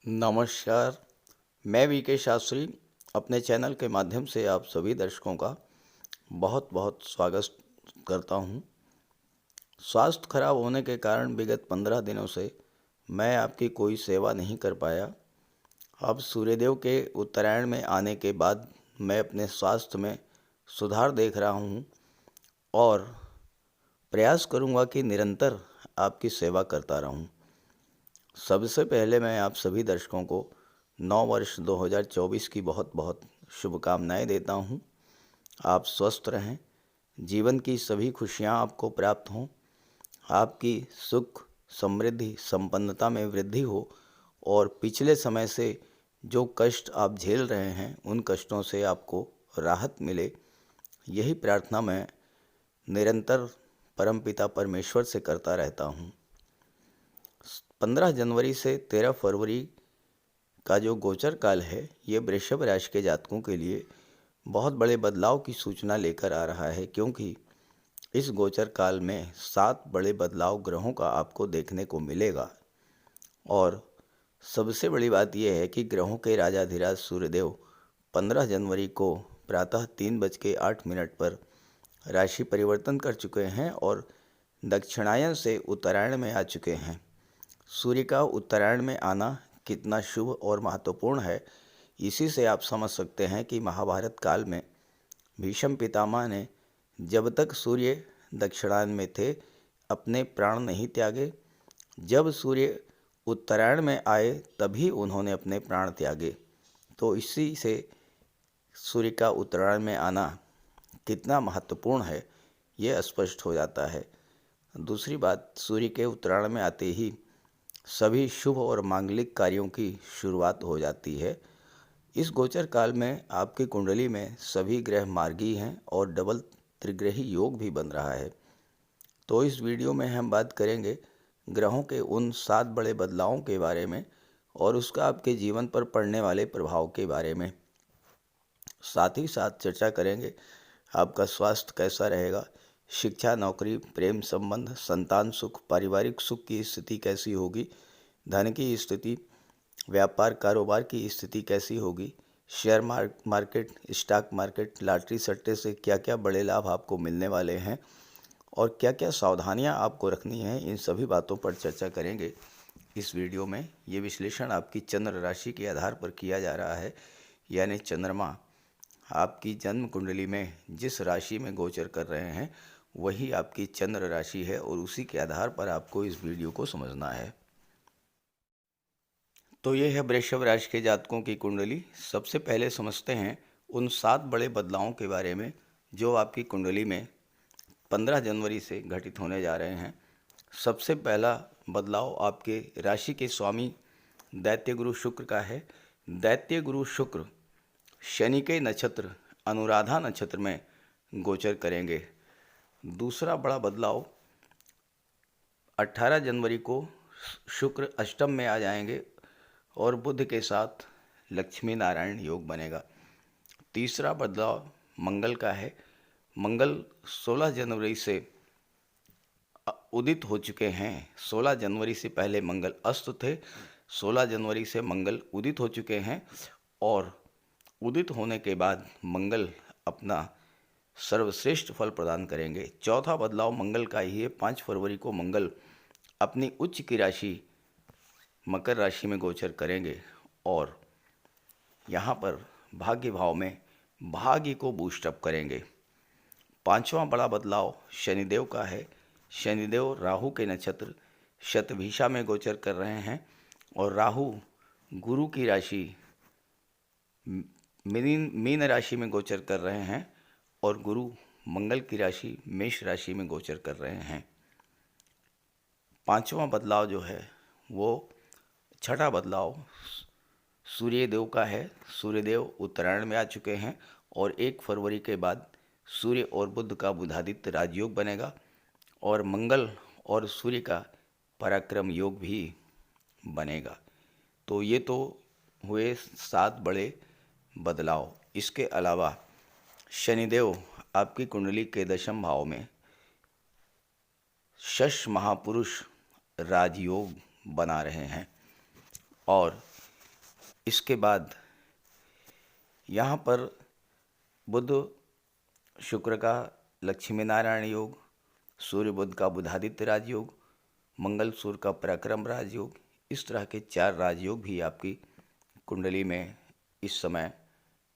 नमस्कार। मैं वीके शास्त्री अपने चैनल के माध्यम से आप सभी दर्शकों का बहुत बहुत स्वागत करता हूं। स्वास्थ्य खराब होने के कारण विगत 15 दिनों से मैं आपकी कोई सेवा नहीं कर पाया। अब सूर्यदेव के उत्तरायण में आने के बाद मैं अपने स्वास्थ्य में सुधार देख रहा हूं और प्रयास करूंगा कि निरंतर आपकी सेवा करता रहूं। सबसे पहले मैं आप सभी दर्शकों को नव वर्ष 2024 की बहुत बहुत शुभकामनाएं देता हूं। आप स्वस्थ रहें, जीवन की सभी खुशियां आपको प्राप्त हों, आपकी सुख समृद्धि संपन्नता में वृद्धि हो और पिछले समय से जो कष्ट आप झेल रहे हैं उन कष्टों से आपको राहत मिले, यही प्रार्थना मैं निरंतर परमपिता परमेश्वर से करता रहता हूँ। 15 जनवरी से 13 फरवरी का जो गोचर काल है ये वृषभ राशि के जातकों के लिए बहुत बड़े बदलाव की सूचना लेकर आ रहा है, क्योंकि इस गोचर काल में 7 बड़े बदलाव ग्रहों का आपको देखने को मिलेगा। और सबसे बड़ी बात यह है कि ग्रहों के राजाधिराज सूर्यदेव 15 जनवरी को प्रातः 3:08 पर राशि परिवर्तन कर चुके हैं और दक्षिणायन से उत्तरायण में आ चुके हैं। सूर्य का उत्तरायण में आना कितना शुभ और महत्वपूर्ण है, इसी से आप समझ सकते हैं कि महाभारत काल में भीष्म पितामह ने जब तक सूर्य दक्षिणायन में थे अपने प्राण नहीं त्यागे, जब सूर्य उत्तरायण में आए तभी उन्होंने अपने प्राण त्यागे। तो इसी से सूर्य का उत्तरायण में आना कितना महत्वपूर्ण है ये स्पष्ट हो जाता है। दूसरी बात, सूर्य के उत्तरायण में आते ही सभी शुभ और मांगलिक कार्यों की शुरुआत हो जाती है। इस गोचर काल में आपकी कुंडली में सभी ग्रह मार्गी हैं और डबल त्रिग्रही योग भी बन रहा है। तो इस वीडियो में हम बात करेंगे ग्रहों के उन 7 बड़े बदलावों के बारे में और उसका आपके जीवन पर पड़ने वाले प्रभाव के बारे में। साथ ही साथ चर्चा करेंगे आपका स्वास्थ्य कैसा रहेगा, शिक्षा, नौकरी, प्रेम संबंध, संतान सुख, पारिवारिक सुख की स्थिति कैसी होगी, धन की स्थिति, व्यापार कारोबार की स्थिति कैसी होगी, share market, stock market, lottery सट्टे से क्या क्या बड़े लाभ आपको मिलने वाले हैं और क्या क्या सावधानियां आपको रखनी हैं, इन सभी बातों पर चर्चा करेंगे इस वीडियो में। ये विश्लेषण आपकी चंद्र राशि के आधार पर किया जा रहा है, यानी चंद्रमा आपकी जन्म कुंडली में जिस राशि में गोचर कर रहे हैं वही आपकी चंद्र राशि है और उसी के आधार पर आपको इस वीडियो को समझना है। तो ये है वृषभ राशि के जातकों की कुंडली। सबसे पहले समझते हैं उन 7 बड़े बदलावों के बारे में जो आपकी कुंडली में 15 जनवरी से घटित होने जा रहे हैं। सबसे पहला बदलाव आपके राशि के स्वामी दैत्य गुरु शुक्र का है। दैत्य गुरु शुक्र शनि के नक्षत्र अनुराधा नक्षत्र में गोचर करेंगे। दूसरा बड़ा बदलाव 18 जनवरी को शुक्र अष्टम में आ जाएंगे और बुध के साथ लक्ष्मी नारायण योग बनेगा। तीसरा बदलाव मंगल का है। मंगल 16 जनवरी से उदित हो चुके हैं। 16 जनवरी से पहले मंगल अस्त थे, 16 जनवरी से मंगल उदित हो चुके हैं और उदित होने के बाद मंगल अपना सर्वश्रेष्ठ फल प्रदान करेंगे। चौथा बदलाव मंगल का ही है। 5 फरवरी को मंगल अपनी उच्च की राशि मकर राशि में गोचर करेंगे और यहाँ पर भाग्य भाव में भाग्य को बूस्टअप करेंगे। पांचवा बड़ा बदलाव शनिदेव का है। शनिदेव राहु के नक्षत्र शतभिषा में गोचर कर रहे हैं और राहु गुरु की राशि मीन राशि में गोचर कर रहे हैं और गुरु मंगल की राशि मेष राशि में गोचर कर रहे हैं। पांचवा बदलाव जो है वो छठा बदलाव सूर्यदेव का है। सूर्यदेव उत्तरायण में आ चुके हैं और 1 फरवरी के बाद सूर्य और बुध का बुधादित्य राजयोग बनेगा और मंगल और सूर्य का पराक्रम योग भी बनेगा। तो ये तो हुए 7 बड़े बदलाव। इसके अलावा शनिदेव आपकी कुंडली के 10वें भाव में शश महापुरुष राजयोग बना रहे हैं और इसके बाद यहाँ पर बुध शुक्र का लक्ष्मी नारायण योग, सूर्य बुध का बुधादित्य राजयोग, मंगल सूर्य का पराक्रम राजयोग, इस तरह के 4 राजयोग भी आपकी कुंडली में इस समय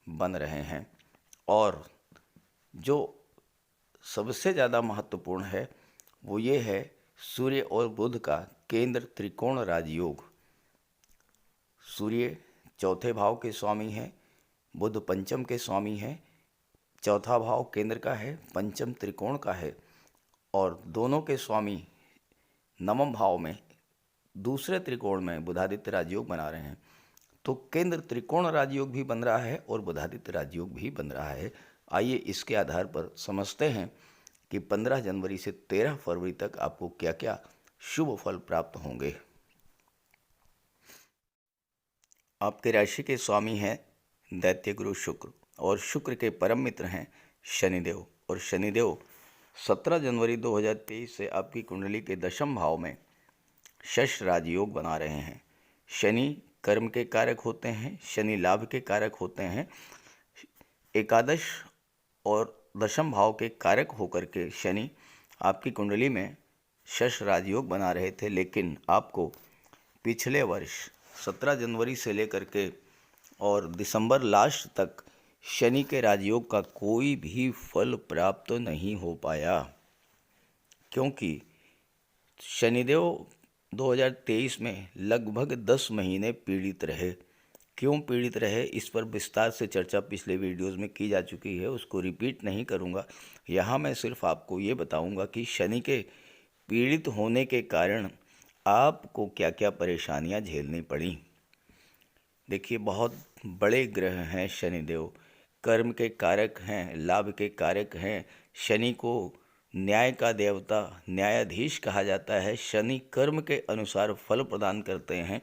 बन रहे हैं। और जो सबसे ज़्यादा महत्वपूर्ण है वो ये है सूर्य और बुध का केंद्र त्रिकोण राजयोग। सूर्य चौथे भाव के स्वामी हैं, बुध पंचम के स्वामी हैं। चौथा भाव केंद्र का है, पंचम त्रिकोण का है, और दोनों के स्वामी नवम भाव में दूसरे त्रिकोण में बुधादित्य राजयोग बना रहे हैं। तो केंद्र त्रिकोण राजयोग भी बन रहा है और बुधादित्य राजयोग भी बन रहा है। आइए इसके आधार पर समझते हैं कि 15 जनवरी से 13 फरवरी तक आपको क्या क्या शुभ फल प्राप्त होंगे। आपके राशि के स्वामी हैं दैत्य गुरु शुक्र, और शुक्र के परम मित्र हैं शनिदेव। और शनिदेव 17 जनवरी 2023 से आपकी कुंडली के 10वें भाव में शश राजयोग बना रहे हैं। शनि कर्म के कारक होते हैं, शनि लाभ के कारक होते हैं। एकादश और 10वें भाव के कारक होकर के शनि आपकी कुंडली में शश राजयोग बना रहे थे, लेकिन आपको पिछले वर्ष 17 जनवरी से लेकर के और दिसंबर लास्ट तक शनि के राजयोग का कोई भी फल प्राप्त नहीं हो पाया, क्योंकि शनिदेव 2023 में लगभग 10 महीने पीड़ित रहे। क्यों पीड़ित रहे, इस पर विस्तार से चर्चा पिछले वीडियोस में की जा चुकी है, उसको रिपीट नहीं करूंगा। यहाँ मैं सिर्फ आपको ये बताऊंगा कि शनि के पीड़ित होने के कारण आपको क्या क्या परेशानियाँ झेलनी पड़ी। देखिए, बहुत बड़े ग्रह हैं शनिदेव, कर्म के कारक हैं, लाभ के कारक हैं। शनि को न्याय का देवता, न्यायाधीश कहा जाता है। शनि कर्म के अनुसार फल प्रदान करते हैं,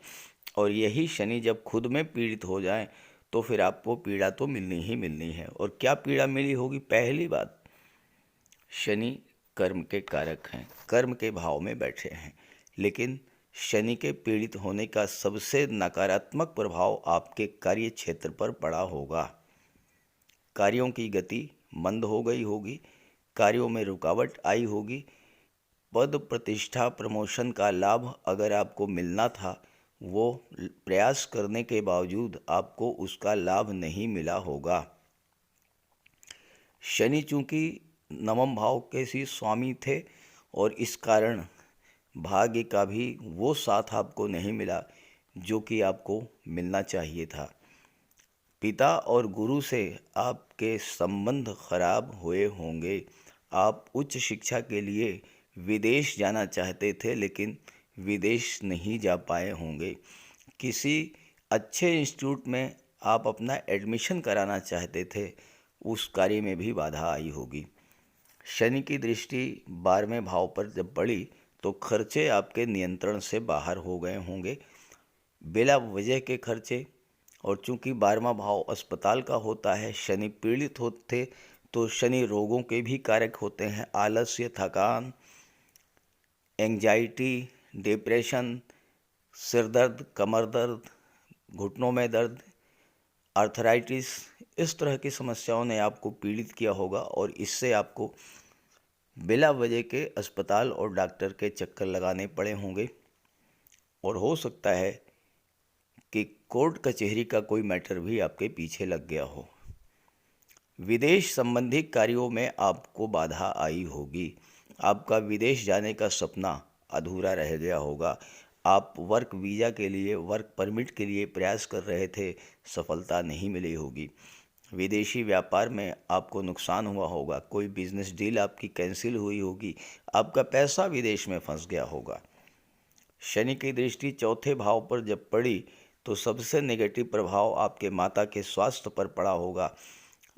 और यही शनि जब खुद में पीड़ित हो जाए तो फिर आपको पीड़ा तो मिलनी ही मिलनी है। और क्या पीड़ा मिली होगी? पहली बात, शनि कर्म के कारक हैं, कर्म के भाव में बैठे हैं, लेकिन शनि के पीड़ित होने का सबसे नकारात्मक प्रभाव आपके कार्य क्षेत्र पर पड़ा होगा। कार्यों की गति मंद हो गई होगी, कार्यों में रुकावट आई होगी। पद प्रतिष्ठा प्रमोशन का लाभ अगर आपको मिलना था, वो प्रयास करने के बावजूद आपको उसका लाभ नहीं मिला होगा। शनि चूंकि नवम भाव के ही स्वामी थे, और इस कारण भाग्य का भी वो साथ आपको नहीं मिला जो कि आपको मिलना चाहिए था। पिता और गुरु से आपके संबंध खराब हुए होंगे। आप उच्च शिक्षा के लिए विदेश जाना चाहते थे, लेकिन विदेश नहीं जा पाए होंगे। किसी अच्छे इंस्टीट्यूट में आप अपना एडमिशन कराना चाहते थे, उस कार्य में भी बाधा आई होगी। शनि की दृष्टि 12वें भाव पर जब पड़ी तो खर्चे आपके नियंत्रण से बाहर हो गए होंगे, बिला वजह के खर्चे। और चूंकि 12वां भाव अस्पताल का होता है, शनि पीड़ित होते तो शनि रोगों के भी कारक होते हैं। आलस्य, थकान, एंजाइटी, डिप्रेशन, सिर दर्द, कमर दर्द, घुटनों में दर्द, आर्थराइटिस, इस तरह की समस्याओं ने आपको पीड़ित किया होगा, और इससे आपको बिला वजह के अस्पताल और डॉक्टर के चक्कर लगाने पड़े होंगे। और हो सकता है कि कोर्ट कचहरी का कोई मैटर भी आपके पीछे लग गया हो। विदेश संबंधी कार्यों में आपको बाधा आई होगी। आपका विदेश जाने का सपना अधूरा रह गया होगा। आप वर्क वीज़ा के लिए, वर्क परमिट के लिए प्रयास कर रहे थे, सफलता नहीं मिली होगी। विदेशी व्यापार में आपको नुकसान हुआ होगा। कोई बिजनेस डील आपकी कैंसिल हुई होगी। आपका पैसा विदेश में फंस गया होगा। शनि की दृष्टि चौथे भाव पर जब पड़ी तो सबसे नेगेटिव प्रभाव आपके माता के स्वास्थ्य पर पड़ा होगा।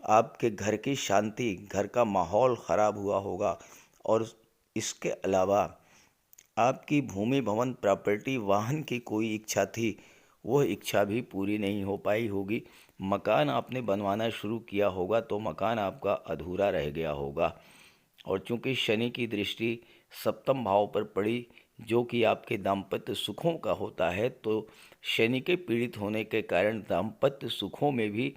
आपके घर की शांति, घर का माहौल ख़राब हुआ होगा। और इसके अलावा आपकी भूमि, भवन, प्रॉपर्टी, वाहन की कोई इच्छा थी, वह इच्छा भी पूरी नहीं हो पाई होगी। मकान आपने बनवाना शुरू किया होगा तो मकान आपका अधूरा रह गया होगा। और चूंकि शनि की दृष्टि 7वें भाव पर पड़ी, जो कि आपके दाम्पत्य सुखों का होता है, तो शनि के पीड़ित होने के कारण दाम्पत्य सुखों में भी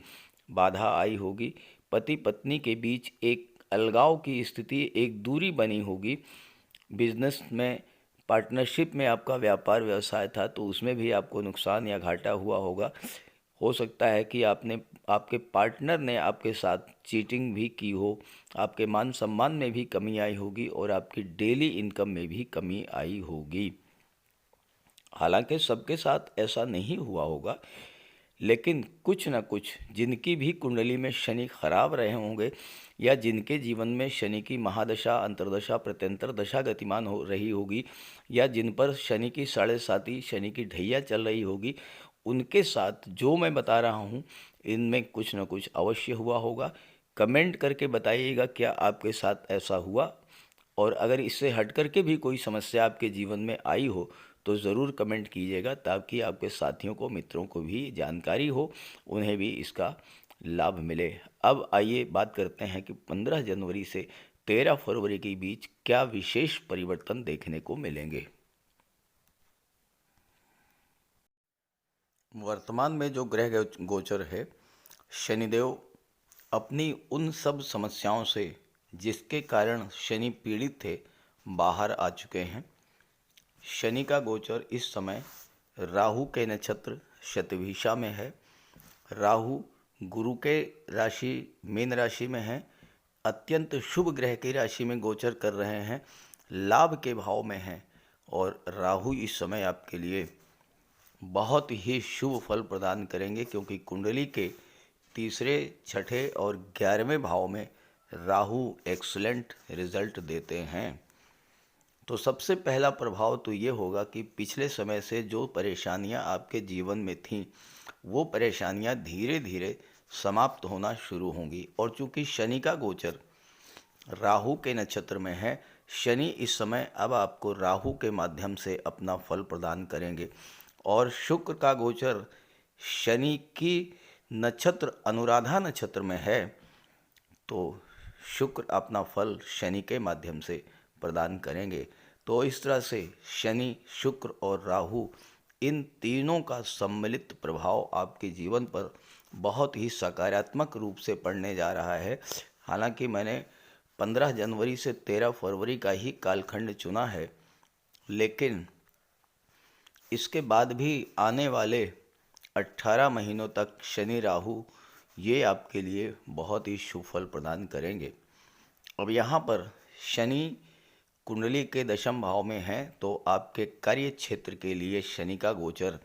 बाधा आई होगी। पति पत्नी के बीच एक अलगाव की स्थिति, एक दूरी बनी होगी। बिजनेस में, पार्टनरशिप में आपका व्यापार व्यवसाय था तो उसमें भी आपको नुकसान या घाटा हुआ होगा। हो सकता है कि आपके पार्टनर ने आपके साथ चीटिंग भी की हो, आपके मान सम्मान में भी कमी आई होगी और आपकी डेली इनकम में भी कमी आई होगी। हालांकि सबके साथ ऐसा नहीं हुआ होगा, लेकिन कुछ न कुछ जिनकी भी कुंडली में शनि खराब रहे होंगे या जिनके जीवन में शनि की महादशा, अंतर्दशा, प्रत्यंतर दशा गतिमान हो रही होगी या जिन पर शनि की 7.5 शनि की ढैया चल रही होगी, उनके साथ जो मैं बता रहा हूँ इनमें कुछ न कुछ अवश्य हुआ होगा। कमेंट करके बताइएगा क्या आपके साथ ऐसा हुआ, और अगर इससे हट करके भी कोई समस्या आपके जीवन में आई हो तो ज़रूर कमेंट कीजिएगा, ताकि आपके साथियों को, मित्रों को भी जानकारी हो, उन्हें भी इसका लाभ मिले। अब आइए बात करते हैं कि 15 जनवरी से 13 फरवरी के बीच क्या विशेष परिवर्तन देखने को मिलेंगे। वर्तमान में जो ग्रह गोचर है, शनिदेव अपनी उन सब समस्याओं से जिसके कारण शनि पीड़ित थे बाहर आ चुके हैं। शनि का गोचर इस समय राहु के नक्षत्र शतभिषा में है। राहु गुरु के राशि मीन राशि में है। अत्यंत शुभ ग्रह की राशि में गोचर कर रहे हैं, लाभ के भाव में हैं, और राहु इस समय आपके लिए बहुत ही शुभ फल प्रदान करेंगे, क्योंकि कुंडली के तीसरे, छठे और 11वें भाव में राहु एक्सीलेंट रिजल्ट देते हैं। तो सबसे पहला प्रभाव तो ये होगा कि पिछले समय से जो परेशानियां आपके जीवन में थीं, वो परेशानियां धीरे धीरे समाप्त होना शुरू होंगी। और चूंकि शनि का गोचर राहु के नक्षत्र में है, शनि इस समय अब आपको राहु के माध्यम से अपना फल प्रदान करेंगे। और शुक्र का गोचर शनि की नक्षत्र अनुराधा नक्षत्र में है, तो शुक्र अपना फल शनि के माध्यम से प्रदान करेंगे। तो इस तरह से शनि, शुक्र और राहु, इन तीनों का सम्मिलित प्रभाव आपके जीवन पर बहुत ही सकारात्मक रूप से पड़ने जा रहा है। हालांकि मैंने 15 जनवरी से 13 फरवरी का ही कालखंड चुना है, लेकिन इसके बाद भी आने वाले 18 महीनों तक शनि राहु ये आपके लिए बहुत ही शुभ फल प्रदान करेंगे। अब यहाँ पर शनि कुंडली के दशम भाव में है, तो आपके कार्य क्षेत्र के लिए शनि का गोचर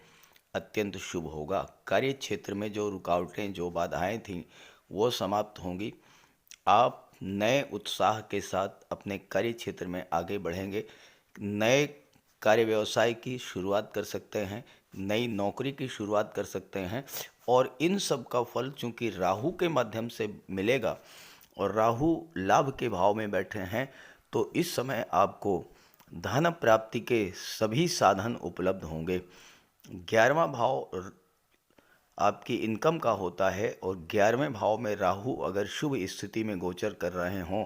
अत्यंत शुभ होगा। कार्य क्षेत्र में जो रुकावटें, जो बाधाएं थीं, वो समाप्त होंगी। आप नए उत्साह के साथ अपने कार्य क्षेत्र में आगे बढ़ेंगे। नए कार्य व्यवसाय की शुरुआत कर सकते हैं, नई नौकरी की शुरुआत कर सकते हैं, और इन सब का फल चूंकि राहु के माध्यम से मिलेगा और राहु लाभ के भाव में बैठे हैं, तो इस समय आपको धन प्राप्ति के सभी साधन उपलब्ध होंगे। 11वां भाव आपकी इनकम का होता है, और 11वें भाव में राहु अगर शुभ स्थिति में गोचर कर रहे हों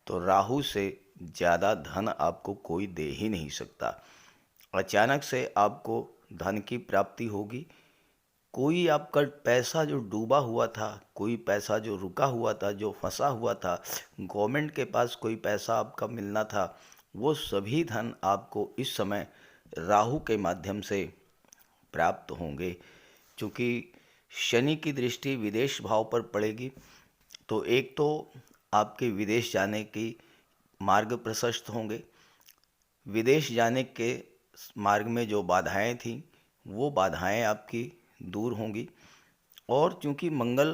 तो राहु से ज़्यादा धन आपको कोई दे ही नहीं सकता। अचानक से आपको धन की प्राप्ति होगी। कोई आपका पैसा जो डूबा हुआ था, कोई पैसा जो रुका हुआ था, जो फंसा हुआ था, गवर्नमेंट के पास कोई पैसा आपका मिलना था, वो सभी धन आपको इस समय राहु के माध्यम से प्राप्त होंगे। क्योंकि शनि की दृष्टि विदेश भाव पर पड़ेगी, तो एक तो आपके विदेश जाने की मार्ग प्रशस्त होंगे। विदेश जाने के मार्ग में जो बाधाएं थीं, वो बाधाएं आपकी दूर होंगी। और चूंकि मंगल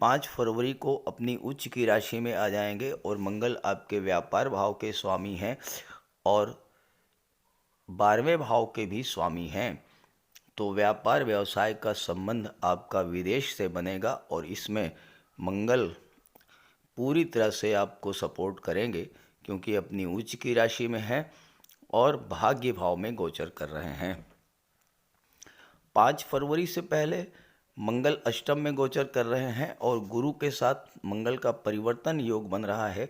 5 फरवरी को अपनी उच्च की राशि में आ जाएंगे, और मंगल आपके व्यापार भाव के स्वामी हैं और 12वें भाव के भी स्वामी हैं, तो व्यापार व्यवसाय का संबंध आपका विदेश से बनेगा, और इसमें मंगल पूरी तरह से आपको सपोर्ट करेंगे, क्योंकि अपनी उच्च की राशि में है और भाग्य भाव में गोचर कर रहे हैं। 5 फरवरी से पहले मंगल अष्टम में गोचर कर रहे हैं, और गुरु के साथ मंगल का परिवर्तन योग बन रहा है।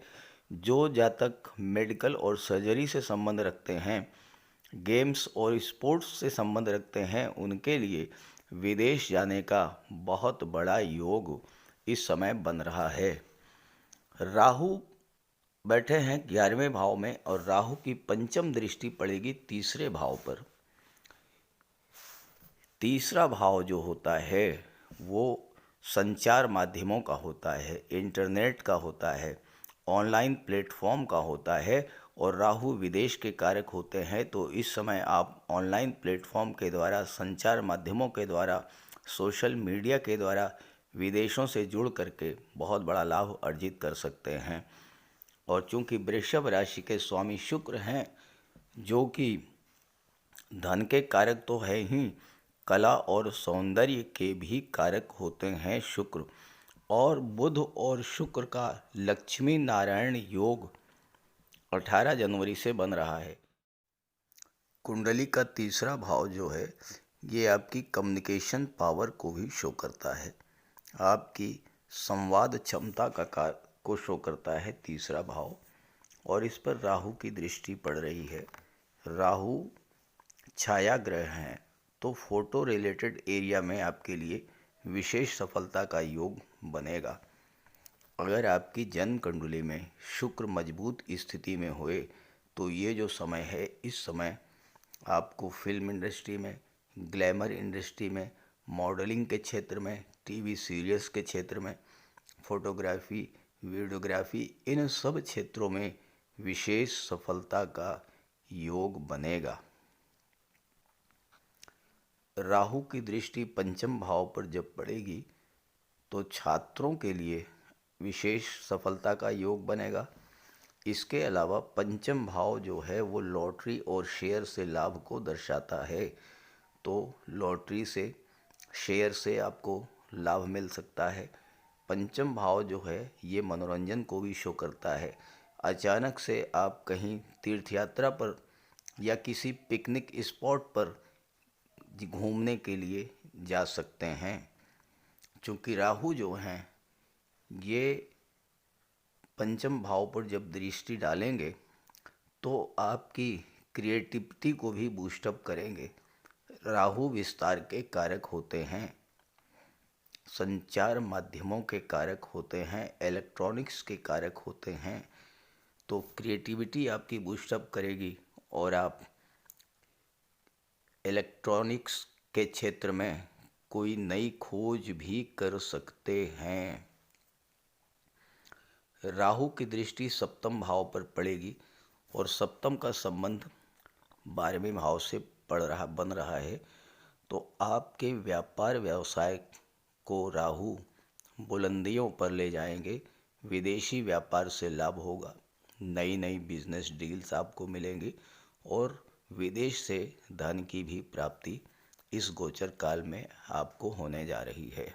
जो जातक मेडिकल और सर्जरी से संबंध रखते हैं गेम्स और स्पोर्ट्स से संबंध रखते हैं उनके लिए विदेश जाने का बहुत बड़ा योग इस समय बन रहा है। राहु बैठे हैं 11वें भाव में और राहु की पंचम दृष्टि पड़ेगी तीसरे भाव पर। तीसरा भाव जो होता है वो संचार माध्यमों का होता है, इंटरनेट का होता है, ऑनलाइन प्लेटफॉर्म का होता है और राहु विदेश के कारक होते हैं। तो इस समय आप ऑनलाइन प्लेटफॉर्म के द्वारा, संचार माध्यमों के द्वारा, सोशल मीडिया के द्वारा विदेशों से जुड़ करके बहुत बड़ा लाभ अर्जित कर सकते हैं। और चूंकि वृषभ राशि के स्वामी शुक्र हैं, जो कि धन के कारक तो है ही, कला और सौंदर्य के भी कारक होते हैं शुक्र, और बुध और शुक्र का लक्ष्मी नारायण योग 18 जनवरी से बन रहा है। कुंडली का तीसरा भाव जो है ये आपकी कम्युनिकेशन पावर को भी शो करता है, आपकी संवाद क्षमता को शो करता है तीसरा भाव। और इस पर राहु की दृष्टि पड़ रही है। राहु छाया ग्रह हैं, तो फोटो रिलेटेड एरिया में आपके लिए विशेष सफलता का योग बनेगा। अगर आपकी जन्म कुंडली में शुक्र मजबूत स्थिति में हुए तो ये जो समय है, इस समय आपको फिल्म इंडस्ट्री में, ग्लैमर इंडस्ट्री में, मॉडलिंग के क्षेत्र में, टीवी सीरियल्स के क्षेत्र में, फोटोग्राफी, वीडियोग्राफी, इन सब क्षेत्रों में विशेष सफलता का योग बनेगा। राहु की दृष्टि पंचम भाव पर जब पड़ेगी तो छात्रों के लिए विशेष सफलता का योग बनेगा। इसके अलावा पंचम भाव जो है वो लॉटरी और शेयर से लाभ को दर्शाता है। तो लॉटरी से, शेयर से आपको लाभ मिल सकता है। पंचम भाव जो है ये मनोरंजन को भी शो करता है। अचानक से आप कहीं तीर्थ यात्रा पर या किसी पिकनिक स्पॉट पर घूमने के लिए जा सकते हैं। चूँकि राहु जो हैं ये पंचम भाव पर जब दृष्टि डालेंगे तो आपकी क्रिएटिविटी को भी बूस्टअप करेंगे। राहु विस्तार के कारक होते हैं, संचार माध्यमों के कारक होते हैं, इलेक्ट्रॉनिक्स के कारक होते हैं। तो क्रिएटिविटी आपकी बूस्टअप करेगी और आप इलेक्ट्रॉनिक्स के क्षेत्र में कोई नई खोज भी कर सकते हैं। राहु की दृष्टि सप्तम भाव पर पड़ेगी और सप्तम का संबंध 12वें भाव से बन रहा है। तो आपके व्यापार व्यवसाय को राहु बुलंदियों पर ले जाएंगे। विदेशी व्यापार से लाभ होगा, नई नई बिजनेस डील्स आपको मिलेंगी और विदेश से धन की भी प्राप्ति इस गोचर काल में आपको होने जा रही है।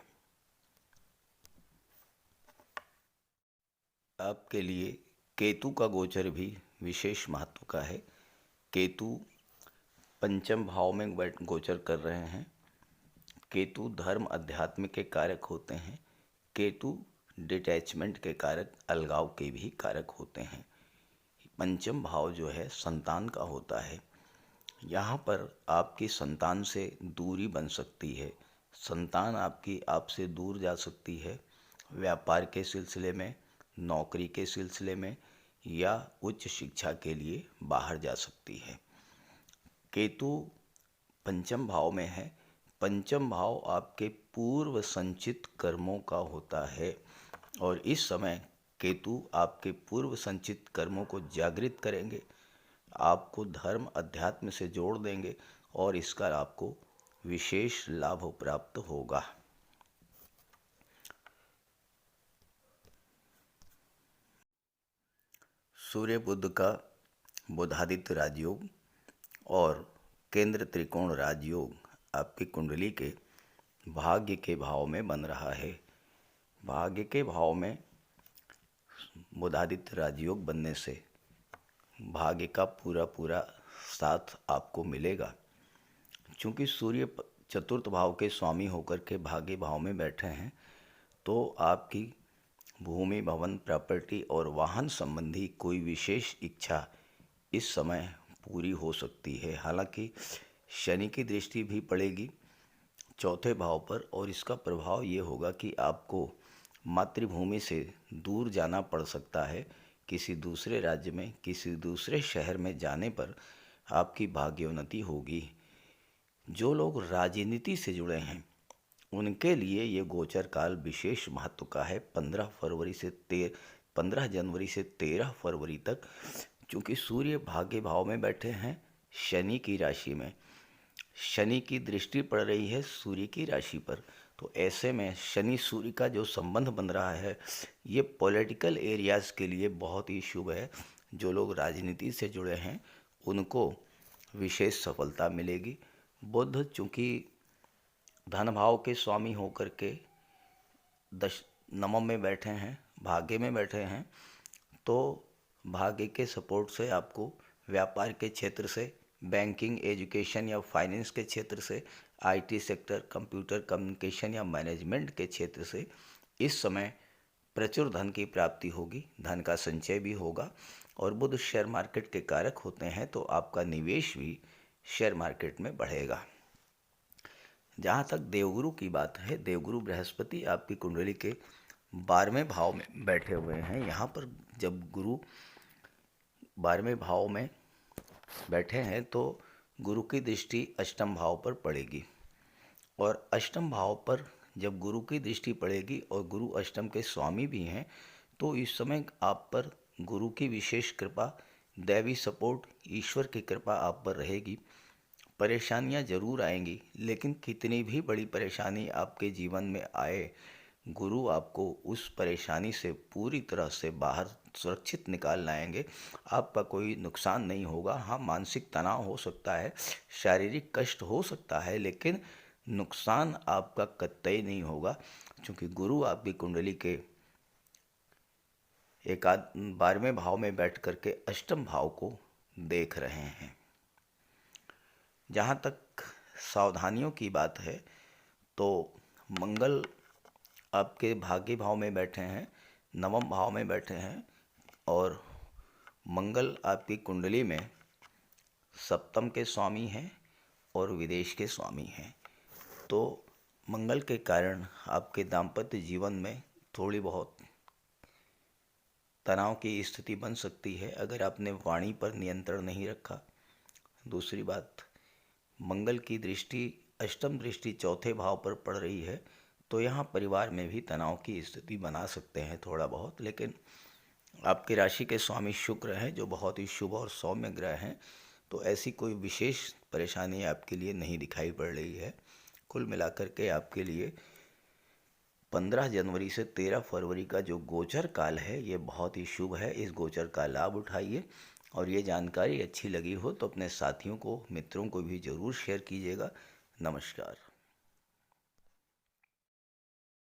आपके लिए केतु का गोचर भी विशेष महत्व का है। केतु पंचम भाव में गोचर कर रहे हैं। केतु धर्म अध्यात्म के कारक होते हैं। केतु डिटैचमेंट के कारक, अलगाव के भी कारक होते हैं। पंचम भाव जो है संतान का होता है। यहाँ पर आपकी संतान से दूरी बन सकती है, संतान आपकी आपसे दूर जा सकती है, व्यापार के सिलसिले में, नौकरी के सिलसिले में या उच्च शिक्षा के लिए बाहर जा सकती है। केतु पंचम भाव में है। पंचम भाव आपके पूर्व संचित कर्मों का होता है और इस समय केतु आपके पूर्व संचित कर्मों को जागृत करेंगे, आपको धर्म अध्यात्म से जोड़ देंगे और इसका आपको विशेष लाभ प्राप्त होगा। सूर्य बुध का बुधादित्य राजयोग और केंद्र त्रिकोण राजयोग आपकी कुंडली के भाग्य के भाव में बन रहा है। भाग्य के भाव में बुधादित्य राजयोग बनने से भाग्य का पूरा पूरा साथ आपको मिलेगा। चूँकि सूर्य चतुर्थ भाव के स्वामी होकर के भाग्य भाव में बैठे हैं तो आपकी भूमि, भवन, प्रॉपर्टी और वाहन संबंधी कोई विशेष इच्छा इस समय पूरी हो सकती है। हालांकि शनि की दृष्टि भी पड़ेगी चौथे भाव पर, और इसका प्रभाव ये होगा कि आपको मातृभूमि से दूर जाना पड़ सकता है। किसी दूसरे राज्य में, किसी दूसरे शहर में जाने पर आपकी भाग्योन्नति होगी। जो लोग राजनीति से जुड़े हैं उनके लिए ये गोचर काल विशेष महत्व का है। 15 जनवरी से 13 फरवरी तक, चूँकि सूर्य भाग्य भाव में बैठे हैं शनि की राशि में, शनि की दृष्टि पड़ रही है सूर्य की राशि पर, तो ऐसे में शनि सूर्य का जो संबंध बन रहा है ये पॉलिटिकल एरियाज़ के लिए बहुत ही शुभ है। जो लोग राजनीति से जुड़े हैं उनको विशेष सफलता मिलेगी। बुध चूँकि धन भाव के स्वामी होकर के नवम में बैठे हैं, भाग्य में बैठे हैं, तो भाग्य के सपोर्ट से आपको व्यापार के क्षेत्र से, बैंकिंग, एजुकेशन या फाइनेंस के क्षेत्र से, आईटी सेक्टर, कंप्यूटर कम्युनिकेशन या मैनेजमेंट के क्षेत्र से इस समय प्रचुर धन की प्राप्ति होगी, धन का संचय भी होगा। और बुध शेयर मार्केट के कारक होते हैं, तो आपका निवेश भी शेयर मार्केट में बढ़ेगा। जहाँ तक देवगुरु की बात है, देवगुरु बृहस्पति आपकी कुंडली के 12वें भाव में बैठे हुए हैं। यहाँ पर जब गुरु 12वें भाव में बैठे हैं तो गुरु की दृष्टि अष्टम भाव पर पड़ेगी, और अष्टम भाव पर जब गुरु की दृष्टि पड़ेगी और गुरु अष्टम के स्वामी भी हैं, तो इस समय आप पर गुरु की विशेष कृपा, दैवी सपोर्ट, ईश्वर की कृपा आप पर रहेगी। परेशानियां जरूर आएंगी, लेकिन कितनी भी बड़ी परेशानी आपके जीवन में आए, गुरु आपको उस परेशानी से पूरी तरह से बाहर सुरक्षित निकाल लाएंगे। आपका कोई नुकसान नहीं होगा। हाँ, मानसिक तनाव हो सकता है, शारीरिक कष्ट हो सकता है, लेकिन नुकसान आपका कतई नहीं होगा, क्योंकि गुरु आपकी कुंडली के 12वें भाव में बैठ करके अष्टम भाव को देख रहे हैं। जहाँ तक सावधानियों की बात है, तो मंगल आपके भाग्य भाव में बैठे हैं, नवम भाव में बैठे हैं, और मंगल आपकी कुंडली में सप्तम के स्वामी हैं और विदेश के स्वामी हैं। तो मंगल के कारण आपके दाम्पत्य जीवन में थोड़ी बहुत तनाव की स्थिति बन सकती है अगर आपने वाणी पर नियंत्रण नहीं रखा। दूसरी बात, मंगल की दृष्टि, अष्टम दृष्टि चौथे भाव पर पड़ रही है, तो यहाँ परिवार में भी तनाव की स्थिति बना सकते हैं थोड़ा बहुत। लेकिन आपकी राशि के स्वामी शुक्र हैं, जो बहुत ही शुभ और सौम्य ग्रह हैं, तो ऐसी कोई विशेष परेशानी आपके लिए नहीं दिखाई पड़ रही है। कुल मिलाकर के आपके लिए 15 जनवरी से 13 फरवरी का जो गोचर काल है ये बहुत ही शुभ है। इस गोचर का लाभ उठाइए, और ये जानकारी अच्छी लगी हो तो अपने साथियों को, मित्रों को भी ज़रूर शेयर कीजिएगा। नमस्कार।